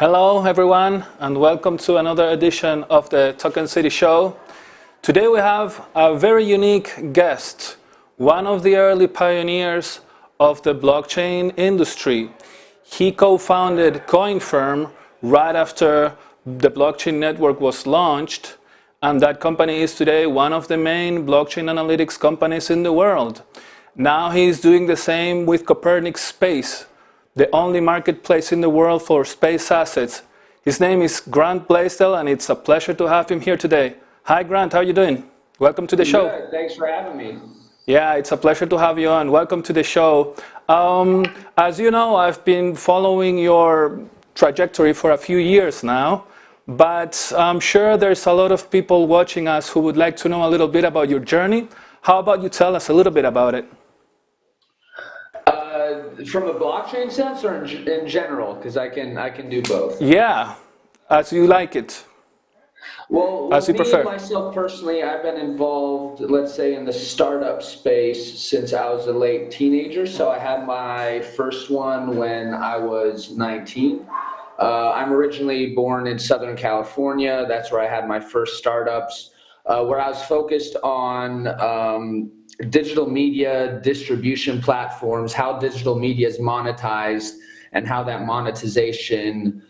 Hello everyone and welcome to another edition of the Token City Show. Today we have a very unique guest, one of the early pioneers of the blockchain industry. He co-founded Coinfirm right after the blockchain network was launched, and that company is today one of the main blockchain analytics companies in the world. Now he's doing the same with Copernic Space, the only marketplace in the world for space assets. His name is Blaisdell, and it's a pleasure to have him here today. Hi Grant, how are you doing? Welcome to the show. Good. Thanks for having me. Yeah, it's a pleasure to have you on. Welcome to the show. As you know, I've been following your trajectory for a few years now, but I'm sure there's a lot of people watching us who would like to know a little bit about your journey. How about you tell us a little bit about it? From a blockchain sense or in general? Because I can do both. Yeah, as you like it. Well, as you prefer. Myself personally, I've been involved, let's say, in the startup space since I was a late teenager. So I had my first one when I was 19. I'm originally born in Southern California. That's where I had my first startups, where I was focused on digital media distribution platforms, how digital media is monetized, and how that monetization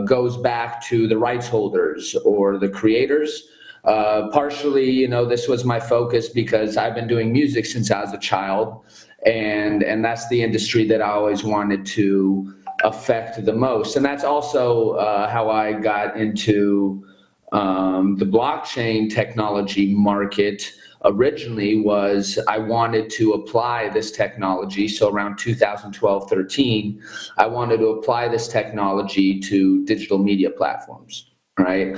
goes back to the rights holders or the creators. Partially, this was my focus because I've been doing music since I was a child, and that's the industry that I always wanted to affect the most. And that's also how I got into the blockchain technology market. Originally was I wanted to apply this technology. So around 2012-13, I wanted to apply this technology to digital media platforms, right?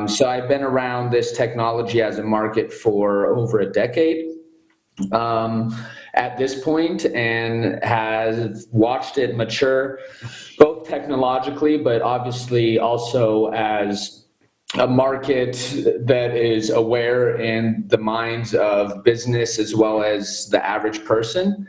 So I've been around this technology as a market for over a decade at this point, and has watched it mature, both technologically, but obviously also as a market that is aware in the minds of business as well as the average person.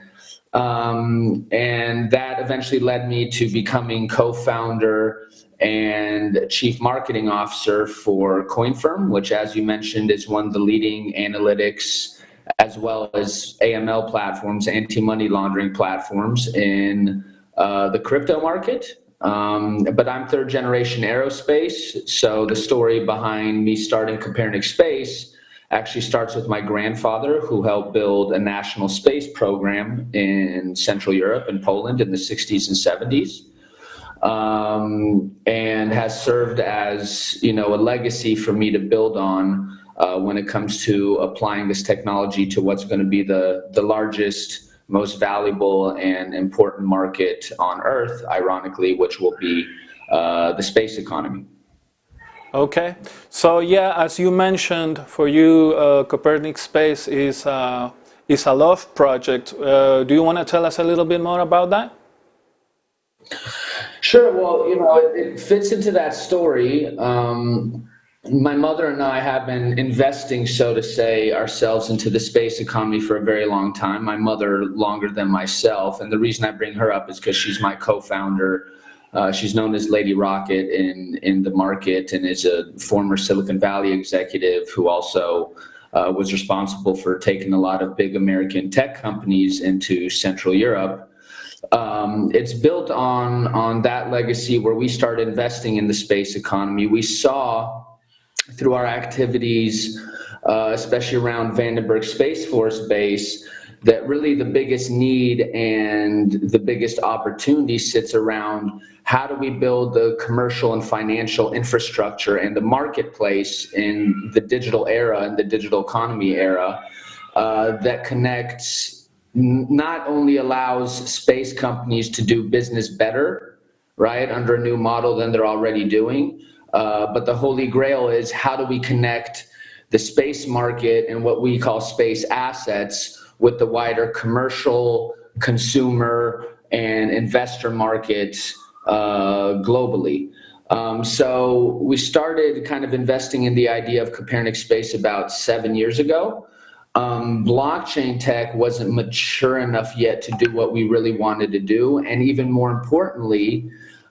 And that eventually led me to becoming co-founder and chief marketing officer for Coinfirm, which, as you mentioned, is one of the leading analytics as well as AML platforms, anti-money laundering platforms in the crypto market. But I'm third generation aerospace, so the story behind me starting Copernic Space actually starts with my grandfather, who helped build a national space program in Central Europe and Poland in the 60s and 70s, and has served as a legacy for me to build on when it comes to applying this technology to what's going to be the largest, most valuable and important market on Earth, ironically, which will be the space economy. Okay, so yeah, as you mentioned, for you, Copernic Space is a love project. Do you want to tell us a little bit more about that? Sure. Well, it fits into that story. My mother and I have been investing, so to say, ourselves into the space economy for a very long time. My mother longer than myself. And the reason I bring her up is because she's my co-founder. She's known as Lady Rocket in the market, and is a former Silicon Valley executive who also was responsible for taking a lot of big American tech companies into Central Europe. It's built on that legacy where we started investing in the space economy. We saw through our activities, especially around Vandenberg Space Force Base, that really the biggest need and the biggest opportunity sits around how do we build the commercial and financial infrastructure and the marketplace in the digital era and the digital economy era that connects, not only allows space companies to do business better, right, under a new model than they're already doing, but the holy grail is how do we connect the space market and what we call space assets with the wider commercial, consumer, and investor markets globally. So we started kind of investing in the idea of Copernic Space about 7 years ago. Blockchain tech wasn't mature enough yet to do what we really wanted to do. And even more importantly,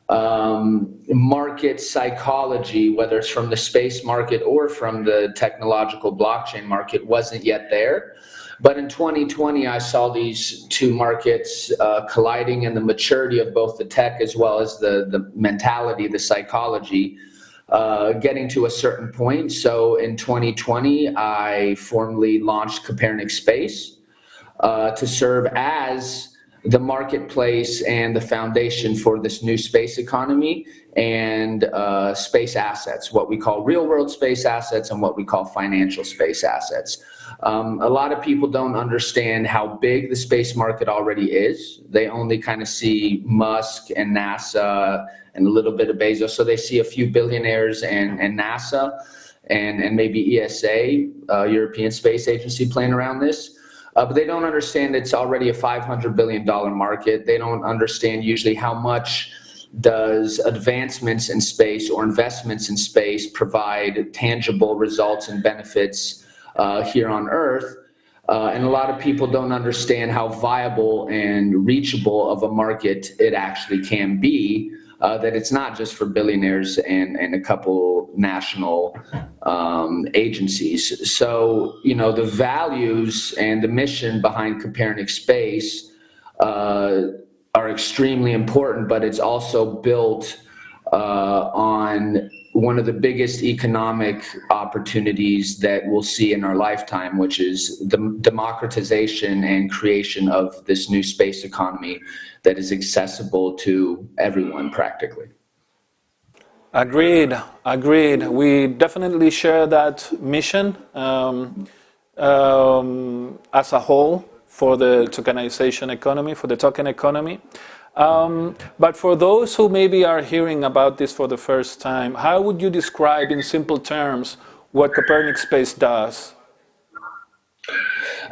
market psychology, whether it's from the space market or from the technological blockchain market, wasn't yet there. But in 2020, I saw these two markets colliding, and the maturity of both the tech as well as the mentality, the psychology, getting to a certain point. So in 2020, I formally launched Copernic Space to serve as the marketplace and the foundation for this new space economy and space assets, what we call real world space assets and what we call financial space assets. A lot of people don't understand how big the space market already is. They only kind of see Musk and NASA and a little bit of Bezos. So they see a few billionaires and NASA and maybe ESA, European Space Agency, playing around this. But they don't understand it's already a $500 billion market. They don't understand usually how much does advancements in space or investments in space provide tangible results and benefits here on Earth. And a lot of people don't understand how viable and reachable of a market it actually can be, that it's not just for billionaires and a couple national agencies. So, you know, the values and the mission behind Copernic Space are extremely important, but it's also built on one of the biggest economic opportunities that we'll see in our lifetime, which is the democratization and creation of this new space economy that is accessible to everyone practically. Agreed, agreed. We definitely share that mission as a whole for the tokenization economy, for the token economy. But for those who maybe are hearing about this for the first time, how would you describe in simple terms what Copernic Space does?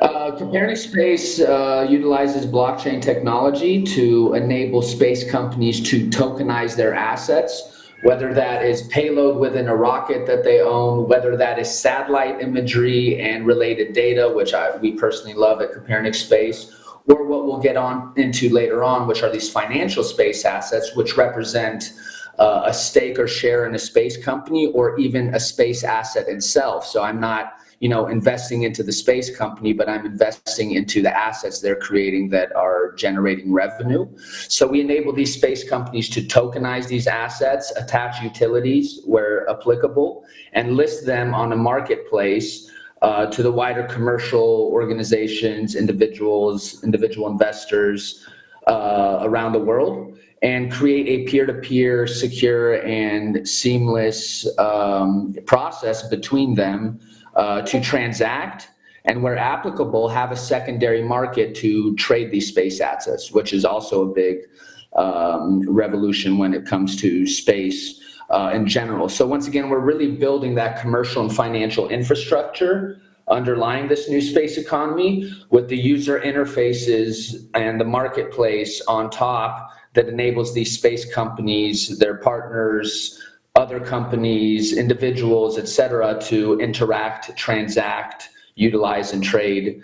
Copernic Space utilizes blockchain technology to enable space companies to tokenize their assets, whether that is payload within a rocket that they own, whether that is satellite imagery and related data, which we personally love at Copernic Space, or what we'll get on into later on, which are these financial space assets, which represent a stake or share in a space company or even a space asset itself. So I'm not, you know, investing into the space company, but I'm investing into the assets they're creating that are generating revenue. So we enable these space companies to tokenize these assets, attach utilities where applicable, and list them on a marketplace to the wider commercial organizations, individual investors around the world, and create a peer-to-peer, secure, and seamless process between them to transact, and where applicable, have a secondary market to trade these space assets, which is also a big revolution when it comes to space in general. So once again, we're really building that commercial and financial infrastructure underlying this new space economy with the user interfaces and the marketplace on top that enables these space companies, their partners, other companies, individuals, etc., to interact, transact, utilize, and trade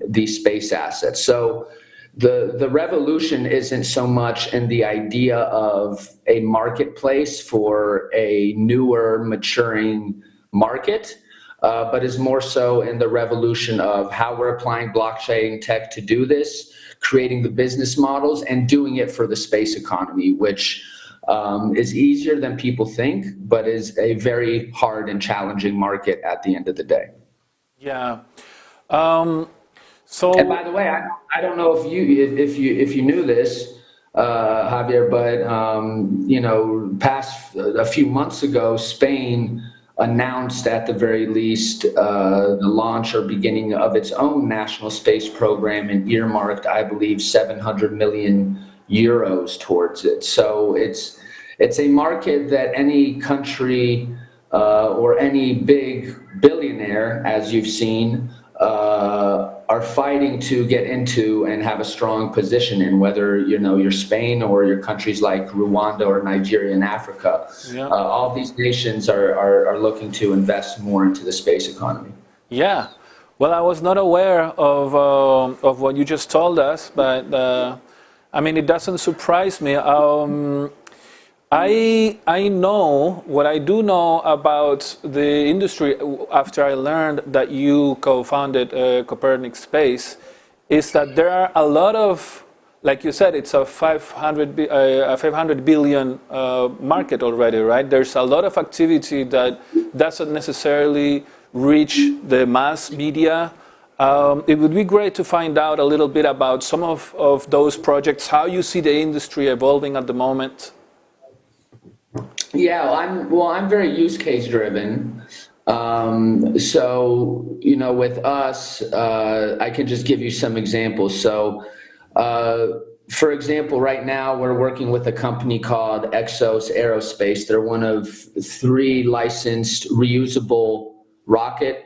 these space assets. So the revolution isn't so much in the idea of a marketplace for a newer, maturing market, but is more so in the revolution of how we're applying blockchain tech to do this, creating the business models, and doing it for the space economy, which is easier than people think, but is a very hard and challenging market at the end of the day. Yeah. And by the way, I don't know if you knew this, Javier, but you know, a few months ago, Spain announced at the very least the launch or beginning of its own national space program and earmarked, I believe, 700 million euros towards it. So it's a market that any country or any big billionaire, as you've seen, are fighting to get into and have a strong position in, whether you're Spain or your countries like Rwanda or Nigeria in Africa. Yeah. All these nations are looking to invest more into the space economy. Yeah. Well, I was not aware of what you just told us, but I mean, it doesn't surprise me. I know what I do know about the industry after I learned that you co-founded Copernic Space is that there are a lot of, like you said, it's a 500 billion market already, right? There's a lot of activity that doesn't necessarily reach the mass media. It would be great to find out a little bit about some of those projects, how you see the industry evolving at the moment. Yeah, I'm very use case driven. So, you know, with us, I can just give you some examples. So, for example, right now we're working with a company called Exos Aerospace. They're one of 3 licensed reusable rocket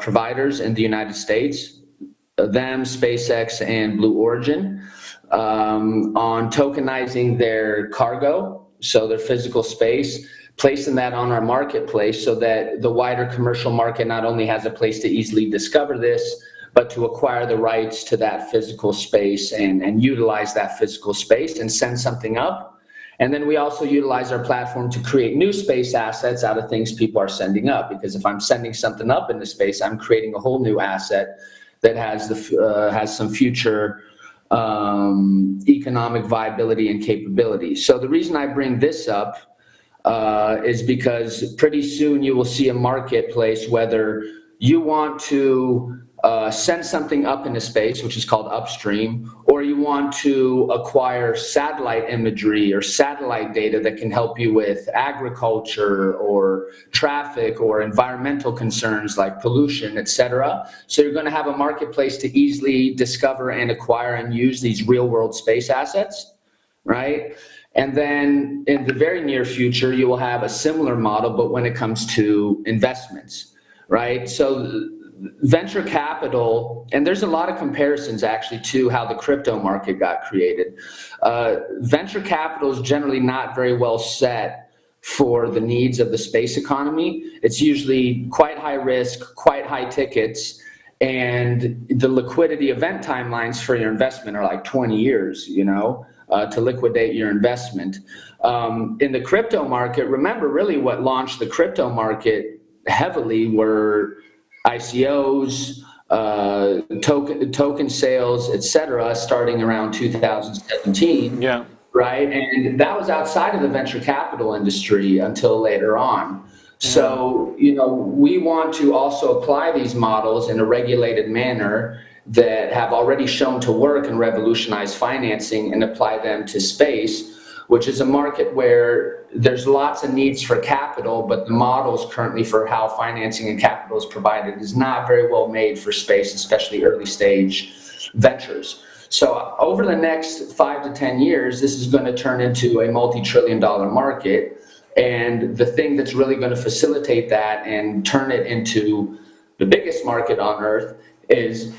providers in the United States, them, SpaceX, and Blue Origin, on tokenizing their cargo, so their physical space, placing that on our marketplace so that the wider commercial market not only has a place to easily discover this, but to acquire the rights to that physical space and utilize that physical space and send something up. And then we also utilize our platform to create new space assets out of things people are sending up. Because if I'm sending something up into space, I'm creating a whole new asset that has some future economic viability and capability. So the reason I bring this up is because pretty soon you will see a marketplace, whether you want to send something up into space, which is called upstream, or you want to acquire satellite imagery or satellite data that can help you with agriculture or traffic or environmental concerns like pollution, etc. So you're going to have a marketplace to easily discover and acquire and use these real world space assets, right? And then in the very near future, you will have a similar model, but when it comes to investments, right? So venture capital, and there's a lot of comparisons actually to how the crypto market got created. Venture capital is generally not very well set for the needs of the space economy. It's usually quite high risk, quite high tickets, and the liquidity event timelines for your investment are like 20 years, you know, to liquidate your investment. In the crypto market, remember really what launched the crypto market heavily were ICOs, token sales, etc., starting around 2017. Yeah. Right, and that was outside of the venture capital industry until later on. So, you know, we want to also apply these models in a regulated manner that have already shown to work and revolutionize financing and apply them to space, which is a market where there's lots of needs for capital, but the models currently for how financing and capital is provided is not very well made for space, especially early stage ventures. So over the next 5 to 10 years, this is going to turn into a multi-trillion-dollar market. And the thing that's really going to facilitate that and turn it into the biggest market on Earth is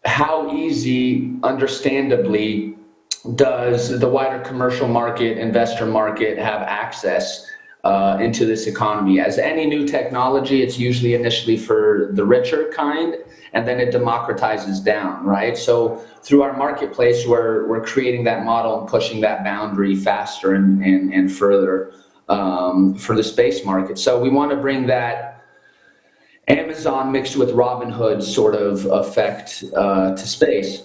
how easy, understandably, does the wider commercial market, investor market have access into this economy. As any new technology, it's usually initially for the richer kind, and then it democratizes down, right? So through our marketplace, we're creating that model and pushing that boundary faster and further for the space market. So we want to bring that Amazon mixed with Robin Hood sort of effect to space.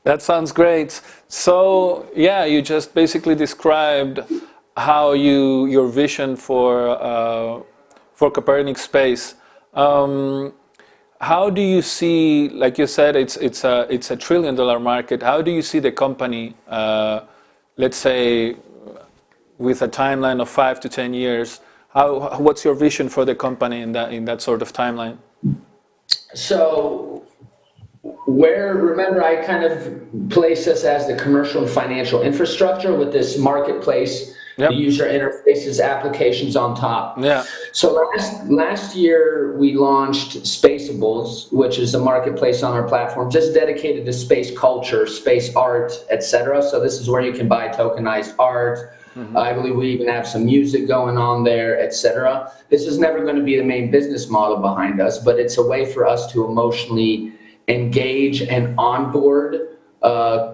That sounds great. So yeah, you just basically described how your vision for Copernic Space. How do you see, like you said, it's a $1 trillion market. How do you see the company, let's say, with a timeline of 5 to 10 years? What's your vision for the company in that sort of timeline? So, remember I kind of place us as the commercial and financial infrastructure with this marketplace, the user interfaces, applications on top. Yeah. So last year we launched Spaceables, which is a marketplace on our platform just dedicated to space culture, space art, etc. So this is where you can buy tokenized art. I believe we even have some music going on there, etc. This is never going to be the main business model behind us, but it's a way for us to emotionally engage and onboard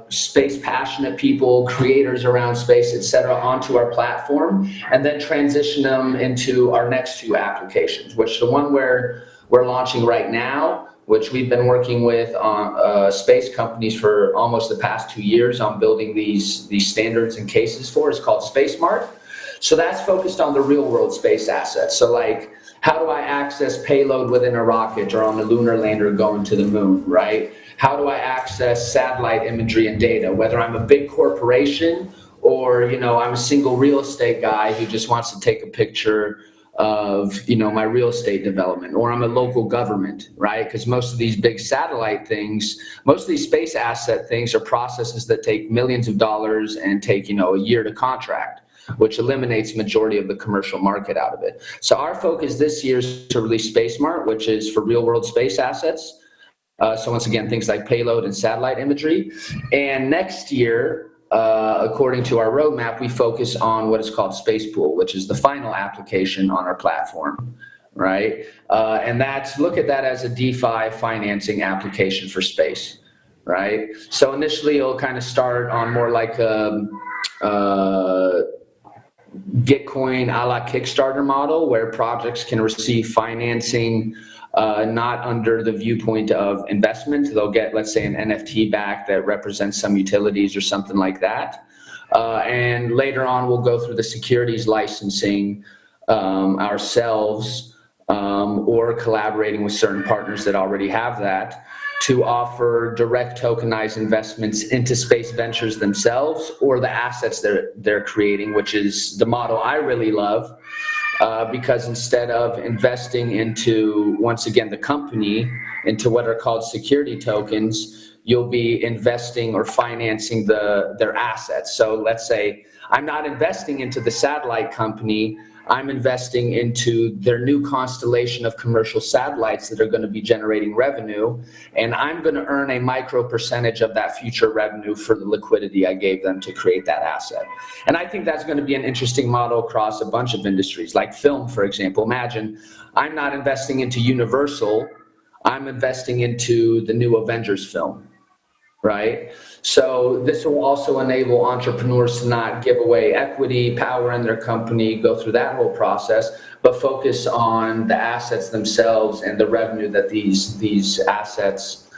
space passionate people, creators around space, etc., onto our platform, and then transition them into our next two applications, which the one where we're launching right now, which we've been working with on space companies for almost the past 2 years on building these standards and cases for, is called SpaceMart. So that's focused on the real world space assets. So like, how do I access payload within a rocket or on a lunar lander going to the moon, right? How do I access satellite imagery and data, whether I'm a big corporation or, you know, I'm a single real estate guy who just wants to take a picture of, you know, my real estate development, or I'm a local government, right? Because most of these big satellite things, most of these space asset things are processes that take millions of dollars and take, you know, a year to contract, which eliminates majority of the commercial market out of it. So our focus this year is to release SpaceMart, which is for real world space assets. So once again, things like payload and satellite imagery. And next year, according to our roadmap, we focus on what is called Space Pool, which is the final application on our platform, right? And that's, look at that as a DeFi financing application for space, right? So initially it'll kind of start on more like Gitcoin a la Kickstarter model, where projects can receive financing not under the viewpoint of investment. They'll get, let's say, an NFT back that represents some utilities or something like that. And later on, we'll go through the securities licensing ourselves or collaborating with certain partners that already have that, to offer direct tokenized investments into space ventures themselves or the assets they're creating, which is the model I really love. Because instead of investing into, once again, the company, into what are called security tokens, you'll be investing or financing their assets. So let's say I'm not investing into the satellite company, I'm investing into their new constellation of commercial satellites that are going to be generating revenue, and I'm going to earn a micro percentage of that future revenue for the liquidity I gave them to create that asset. And I think that's going to be an interesting model across a bunch of industries, like film, for example. Imagine I'm not investing into Universal, I'm investing into the new Avengers film, right? So this will also enable entrepreneurs to not give away equity, power in their company, go through that whole process, but focus on the assets themselves and the revenue that these assets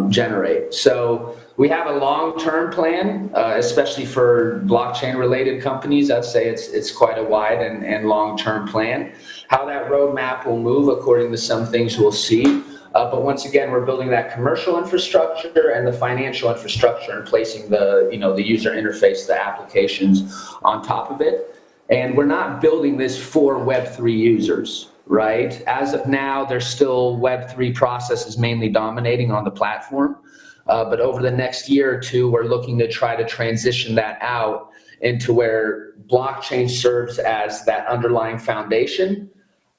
generate. So we have a long-term plan, especially for blockchain-related companies. I'd say it's quite a wide and long-term plan. How that roadmap will move according to some things we'll see. But once again, we're building that commercial infrastructure and the financial infrastructure and placing the user interface, the applications on top of it. And we're not building this for Web3 users, right? As of now, there's still Web3 processes mainly dominating on the platform. But over the next year or two, we're looking to try to transition that out into where blockchain serves as that underlying foundation.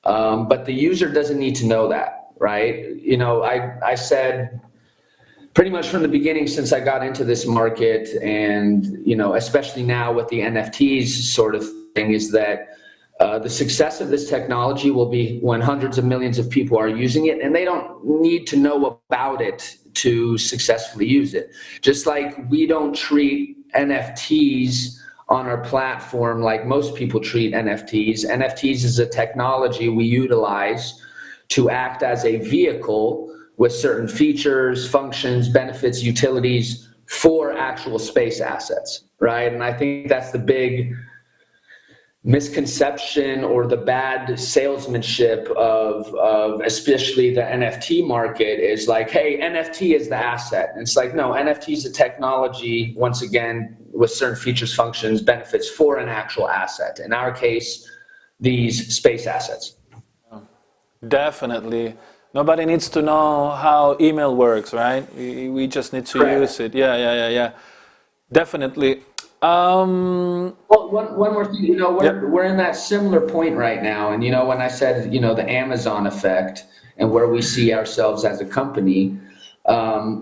But the user doesn't need to know that. Right? You know, I said pretty much from the beginning, since I got into this market, and, you know, especially now with the NFTs sort of thing, is that the success of this technology will be when hundreds of millions of people are using it, and they don't need to know about it to successfully use it. Just like we don't treat NFTs on our platform like most people treat NFTs. NFTs is a technology we utilize to act as a vehicle with certain features, functions, benefits, utilities for actual space assets, right? And I think that's the big misconception or the bad salesmanship of especially the NFT market, is like, hey, NFT is the asset. And it's like, no, NFT is a technology, once again, with certain features, functions, benefits for an actual asset. In our case, these space assets. Definitely. Nobody needs to know how email works, right? We just need to use it. Yeah. Definitely. Well, one more thing, you know, we're in that similar point right now. And, you know, when I said, you know, the Amazon effect and where we see ourselves as a company,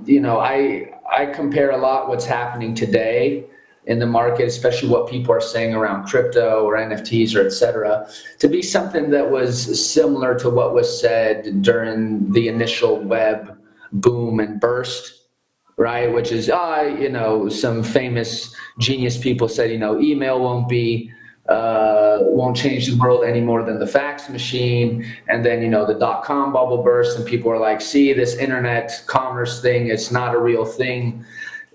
you know, I compare a lot what's happening today in the market, especially what people are saying around crypto or NFTs or et cetera, to be something that was similar to what was said during the initial web boom and burst right? Which is, some famous genius people said, email won't change the world any more than the fax machine. And then, the dot-com bubble burst and people are like, see, this internet commerce thing, it's not a real thing.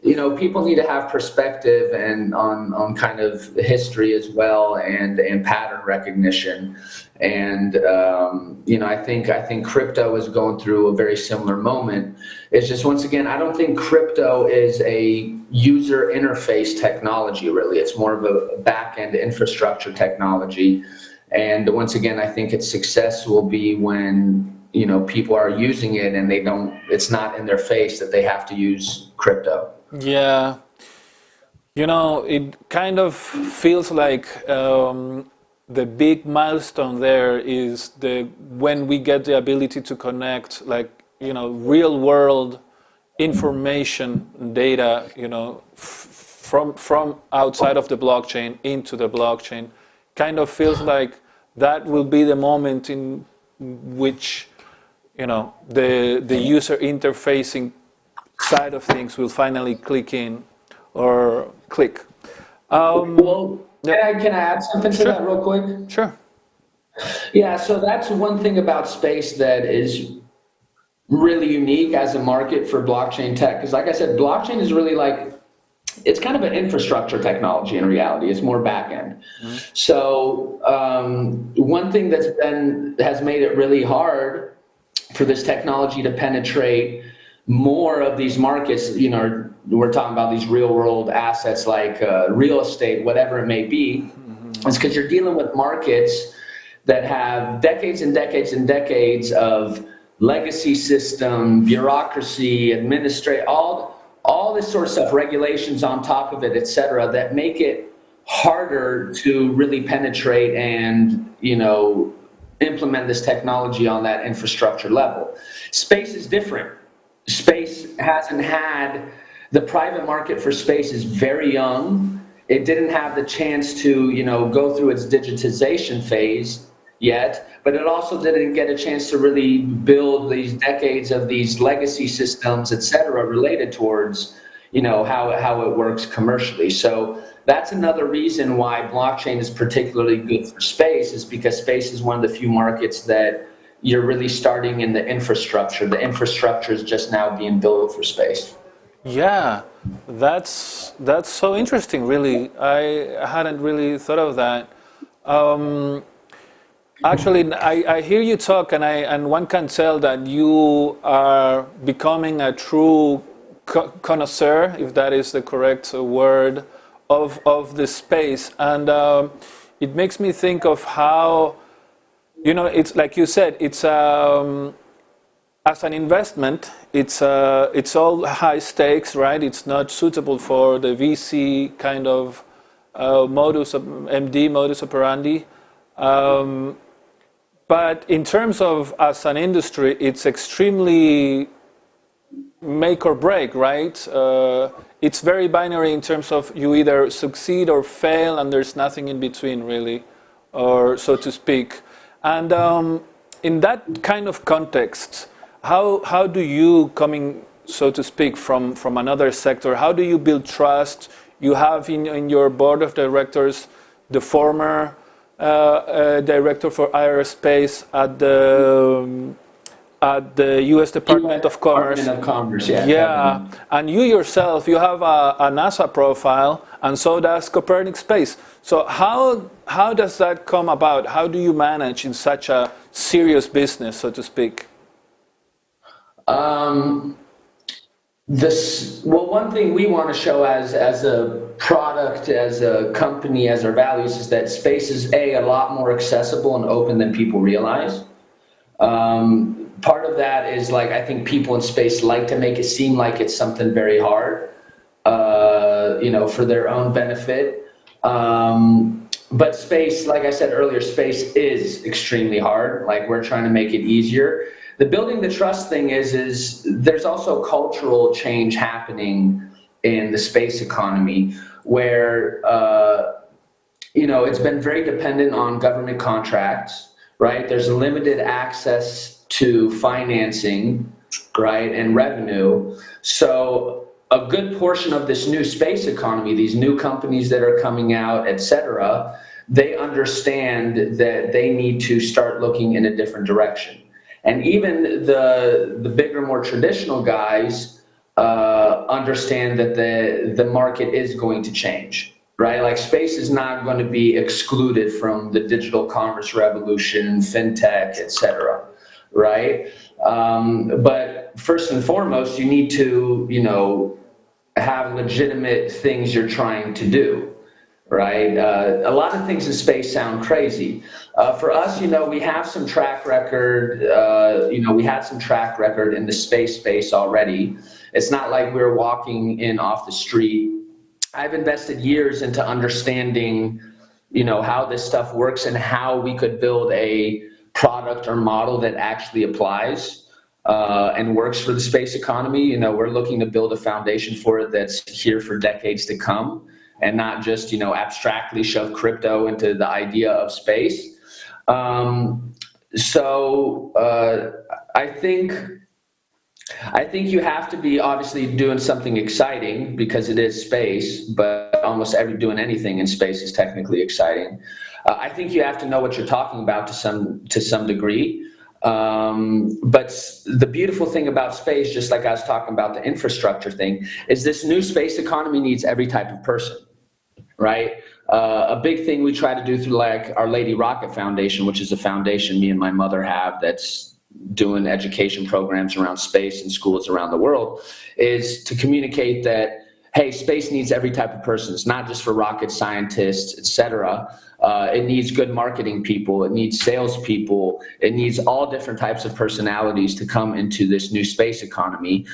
People need to have perspective and on kind of history as well and pattern recognition. And, I think crypto is going through a very similar moment. It's just, once again, I don't think crypto is a user interface technology, really. It's more of a back-end infrastructure technology. And once again, I think its success will be when, people are using it and it's not in their face that they have to use crypto. Yeah, it kind of feels like the big milestone there is when we get the ability to connect, real world information, data, from outside of the blockchain into the blockchain. Kind of feels like that will be the moment in which, the user interfacing side of things will finally click. Can I add something to that real quick? Sure. Yeah, so that's one thing about space that is really unique as a market for blockchain tech. Because like I said, blockchain is really it's kind of an infrastructure technology in reality. It's more back-end. Mm-hmm. So one thing has made it really hard for this technology to penetrate more of these markets. We're talking about these real world assets like real estate, whatever it may be. Mm-hmm. It's because you're dealing with markets that have decades and decades and decades of legacy system, bureaucracy, all this sort of stuff, regulations on top of it, et cetera, that make it harder to really penetrate and, implement this technology on that infrastructure level. Space is different. Space hasn't had, the private market for space is very young. It didn't have the chance to, go through its digitization phase yet, but it also didn't get a chance to really build these decades of these legacy systems, et cetera, related towards, how it works commercially. So that's another reason why blockchain is particularly good for space, is because space is one of the few markets that you're really starting in the infrastructure. The infrastructure is just now being built for space. Yeah, that's so interesting, really. I hadn't really thought of that. Actually, I hear you talk, and one can tell that you are becoming a true connoisseur, if that is the correct word, of the space. And it makes me think of how, it's like you said, it's as an investment, it's all high stakes, right? It's not suitable for the VC kind of modus operandi. But in terms of as an industry, it's extremely make or break, right? It's very binary in terms of you either succeed or fail, and there's nothing in between, really, or so to speak. And in that kind of context, how do you, coming, so to speak, from another sector, how do you build trust? You have in your board of directors the former director for aerospace at the U.S. Department of Commerce. Yeah. And you yourself, you have a NASA profile, and so does Copernic Space. So how does that come about? How do you manage in such a serious business, so to speak? One thing we want to show as a product, as a company, as our values, is that space is a lot more accessible and open than people realize. Part of that is I think people in space like to make it seem like it's something very hard, for their own benefit. But space, like I said earlier, space is extremely hard. We're trying to make it easier. The building the trust thing is there's also cultural change happening in the space economy where, it's been very dependent on government contracts, right? There's limited access to financing, right, and revenue. So a good portion of this new space economy, these new companies that are coming out, et cetera, they understand that they need to start looking in a different direction. And even the bigger, more traditional guys understand that the market is going to change, right? Like space is not going to be excluded from the digital commerce revolution, fintech, et cetera, right? But first and foremost, you need to, have legitimate things you're trying to do, right? A lot of things in space sound crazy. For us, we have some track record, we had some track record in the space already. It's not like we're walking in off the street. I've invested years into understanding, how this stuff works and how we could build a product or model that actually applies and works for the space economy. We're looking to build a foundation for it that's here for decades to come, and not just, abstractly shove crypto into the idea of space. I think you have to be obviously doing something exciting because it is space, but almost doing anything in space is technically exciting. I think you have to know what you're talking about to some degree. But the beautiful thing about space, just like I was talking about the infrastructure thing, is this new space economy needs every type of person, right? A big thing we try to do through like our Lady Rocket Foundation, which is a foundation me and my mother have that's doing education programs around space in schools around the world, is to communicate that, hey, space needs every type of person. It's not just for rocket scientists, et cetera. It needs good marketing people. It needs salespeople. It needs all different types of personalities to come into this new space economy.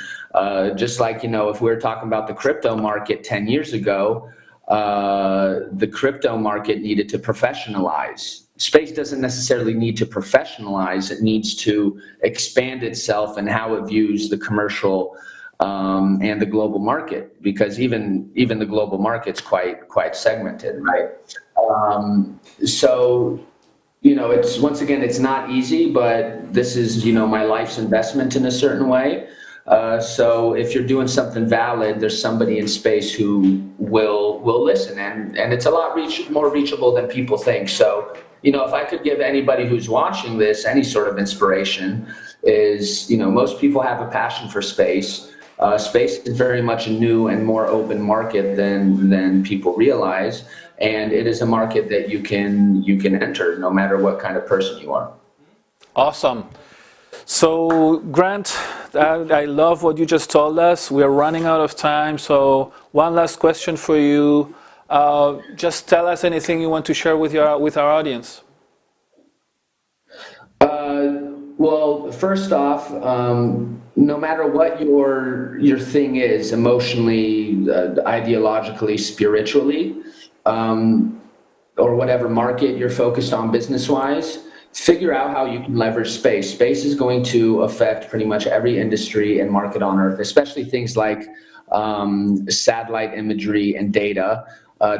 Just like, if we were talking about the crypto market 10 years ago, the crypto market needed to professionalize. Space doesn't necessarily need to professionalize. It needs to expand itself and how it views the commercial and the global market, because even the global market's quite segmented, right? So, it's, once again, it's not easy, but this is, my life's investment in a certain way. So if you're doing something valid, there's somebody in space who will listen, and it's a lot more reachable than people think. So, if I could give anybody who's watching this any sort of inspiration, is, most people have a passion for space. Space is very much a new and more open market than people realize, and it is a market that you can enter no matter what kind of person you are. Awesome. So, Grant, I love what you just told us. We are running out of time, so one last question for you. Just tell us anything you want to share with our audience. Well, first off, no matter what your thing is, emotionally, ideologically, spiritually, or whatever market you're focused on business-wise, figure out how you can leverage space. Space is going to affect pretty much every industry and market on Earth, especially things like satellite imagery and data.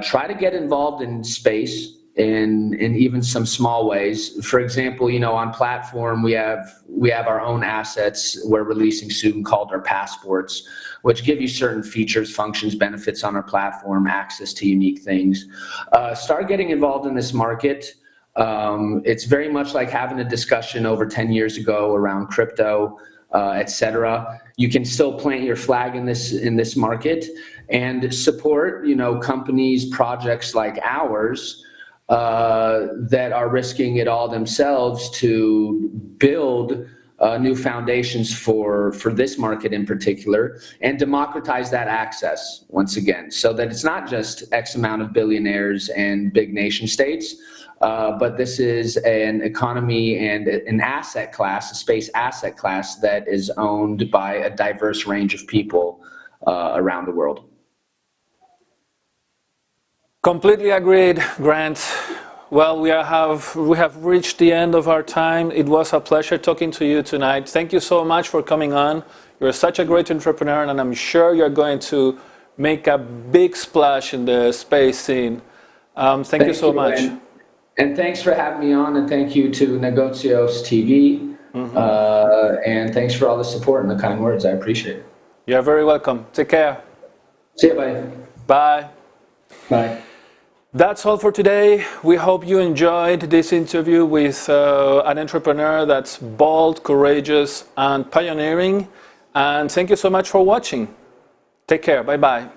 Try to get involved in space in even some small ways. For example, on platform, we have our own assets we're releasing soon called our passports, which give you certain features, functions, benefits on our platform, access to unique things. Start getting involved in this market. It's very much like having a discussion over 10 years ago around crypto, et cetera. You can still plant your flag in this market and support, companies, projects like ours that are risking it all themselves to build new foundations for this market in particular, and democratize that access once again, so that it's not just X amount of billionaires and big nation states, but this is an economy and an asset class, a space asset class that is owned by a diverse range of people around the world. Completely agreed, Grant. Well, we have reached the end of our time. It was a pleasure talking to you tonight. Thank you so much for coming on. You're such a great entrepreneur, and I'm sure you're going to make a big splash in the space scene. Thank you so much. And thanks for having me on, and thank you to Negocios TV. And thanks for all the support and the kind words. I appreciate it. You're very welcome. Take care. See you, buddy. Bye. Bye. That's all for today. We hope you enjoyed this interview with an entrepreneur that's bold, courageous, and pioneering. And thank you so much for watching. Take care. Bye-bye.